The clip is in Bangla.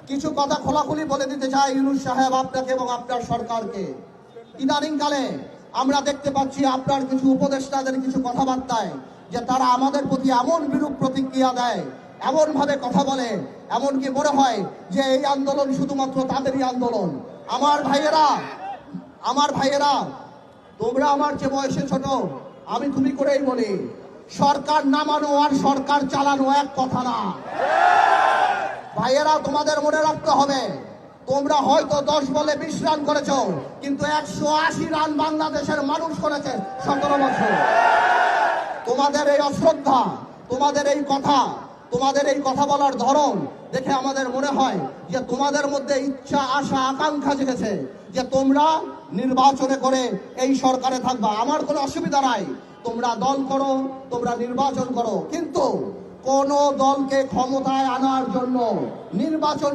কিছু কথা খোলাখুলি বলে দিতে চাই ইউনূস সাহেব আপনাকে এবং আপনার সরকারকে। ইদানিং কালে আমরা দেখতে পাচ্ছি আপনার কিছু উপদেষ্টাদের কিছু কথাবার্তায় যে তারা আমাদের প্রতি এমন বিরূপ প্রতিক্রিয়া দেয়, এমন ভাবে কথা বলে, এমনকি মনে হয় যে এই আন্দোলন শুধুমাত্র তাদেরই আন্দোলন। আমার ভাইয়েরা, তোমরা আমার যে বয়সে ছোট, আমি তুমি করেই বলি, সরকার নামানো আর সরকার চালানো এক কথা না। ভাইয়েরা, তোমাদের মনে রাখতে হবে, তোমরা হয়তো 10 বলে 20 রান করেছ, কিন্তু 180 রান বাংলাদেশের মানুষ করেছে 17 বছর। তোমাদের এই অশ্রদ্ধা, তোমাদের এই কথা বলার ধরন দেখে আমাদের মনে হয় যে তোমাদের মধ্যে ইচ্ছা, আশা, আকাঙ্ক্ষা জেগেছে যে তোমরা নির্বাচনে করে এই সরকারে থাকবা। আমার কোনো অসুবিধা নাই, তোমরা দল করো, তোমরা নির্বাচন করো, কিন্তু কোন দলকে ক্ষমতায় আনার জন্য নির্বাচন